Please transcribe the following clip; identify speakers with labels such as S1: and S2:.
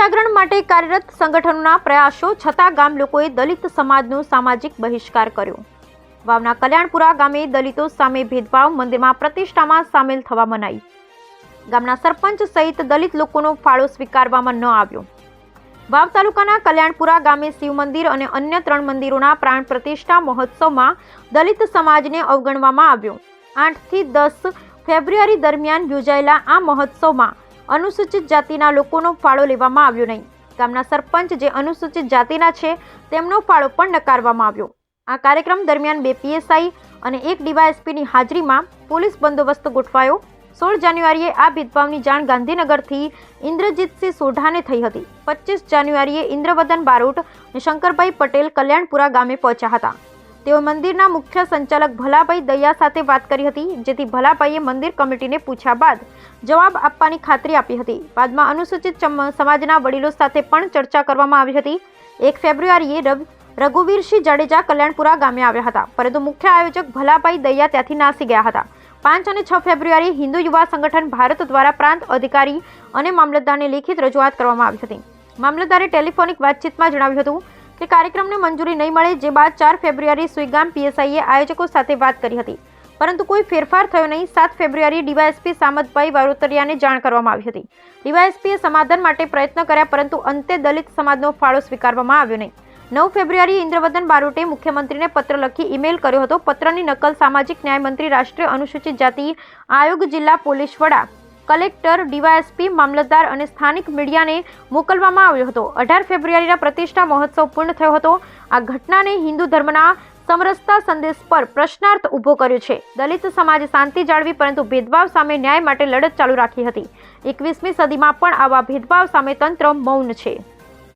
S1: જાગરણ માટે કાર્યરત સંગઠનોના પ્રયાસો છતાં ગામ લોકોએ દલિત સમાજનો સામાજિક બહિષ્કાર કર્યો। વાવના કલ્યાણપુરા ગામે દલિતો સામે ભેદભાવ, મંદિરમાં પ્રતિષ્ઠામાં સામેલ થવા મનાઈ। ગામના સરપંચ સહિત દલિત લોકોનો ફાળો સ્વીકારવામાં ન આવ્યો। વાવ તાલુકાના કલ્યાણપુરા ગામે શિવ મંદિર અને અન્ય 3 મંદિરોના પ્રાણ પ્રતિષ્ઠા મહોત્સવમાં દલિત સમાજને અવગણવામાં આવ્યો। 8 થી 10 ફેબ્રુઆરી દરમિયાન યોજાયેલા આ મહોત્સવમાં અનુસૂચિત જાતિના લોકોનો ફાળો લેવામાં આવ્યો નહીં। ગામના સરપંચ જે અનુસૂચિત જાતિના છે તેમનો ફાળો પણ નકારવામાં આવ્યો। આ કાર્યક્રમ દરમિયાન 2 પીએસઆઈ અને 1 ડીવાયએસપીની હાજરીમાં પોલીસ બંદોબસ્ત ગોઠવાયો। 16 જાન્યુઆરીએ આ ભેદભાવની જાણ ગાંધીનગરથી ઇન્દ્રજીતસિંહ સોઢાને થઈ હતી। 25 જાન્યુઆરીએ ઇન્દ્રવદન બારોટ અને શંકરભાઈ પટેલ કલ્યાણપુરા ગામે પહોંચ્યા હતા। તેઓ મંદિરના મુખ્ય સંચાલક ભલાભાઈ દયા સાથે વાત કરી હતી, જેથી ભલાભાઈએ મંદિર કમિટીને પૂછ્યા બાદ જવાબ આપવાની ખાતરી આપી હતી। બાદમાં અનુસૂચિત સમાજના વડીલો સાથે પણ ચર્ચા કરવામાં આવી હતી। 1 ફેબ્રુઆરીએ રઘુવીરસિંહ જાડેજા કલ્યાણપુરા ગામે આવ્યા હતા, પરંતુ મુખ્ય આયોજક ભલાભાઈ દયા ત્યાંથી નાસી ગયા હતા। 5 અને 6 ફેબ્રુઆરીએ હિન્દુ યુવા સંગઠન ભારત દ્વારા પ્રાંત અધિકારી અને મામલતદારને લેખિત રજૂઆત કરવામાં આવી હતી। મામલતદારે ટેલિફોનિક વાતચીતમાં જણાવ્યું હતું કે કાર્યક્રમને મંજૂરી નહીં મળે, જે બાદ 4 ફેબ્રુઆરી સુઈગામ પીએસઆઈએ આયોજકો સાથે વાત કરી હતી, પરંતુ કોઈ ફેરફાર થયો નહીં। 7 ફેબ્રુઆરીએ ડીવાયએસપી સામતભાઈ વારોતરિયાને જાણ કરવામાં આવી હતી। ડીવાયએસપીએ સમાધાન માટે પ્રયત્ન કર્યા, પરંતુ અંતે દલિત સમાજનો ફાળો સ્વીકારવામાં આવ્યો નહીં। 9 ફેબ્રુઆરીએ ઇન્દ્રવદન બારોટે મુખ્યમંત્રીને પત્ર લખી ઈમેલ કર્યો હતો। પત્રની નકલ સામાજિક ન્યાય મંત્રી, રાષ્ટ્રીય અનુસૂચિત જાતિ આયોગ, જિલ્લા પોલીસ વડા, કલેક્ટર, ડીવાયએસપી, મામલતદાર અને સ્થાનિક મીડિયાને મોકલવામાં આવ્યો હતો। 18 ફેબ્રુઆરીના પ્રતિષ્ઠા મહોત્સવ પૂર્ણ થયો હતો। આ ઘટનાને હિન્દુ ધર્મના સમરસતા સંદેશ પર પ્રશ્નાર્થ ઊભો કર્યો છે। દલિત સમાજે શાંતિ જાળવી, પરંતુ ભેદભાવ સામે ન્યાય માટે લડત ચાલુ રાખી હતી। 21મી સદીમાં પણ આવા ભેદભાવ સામે તંત્ર મૌન છે।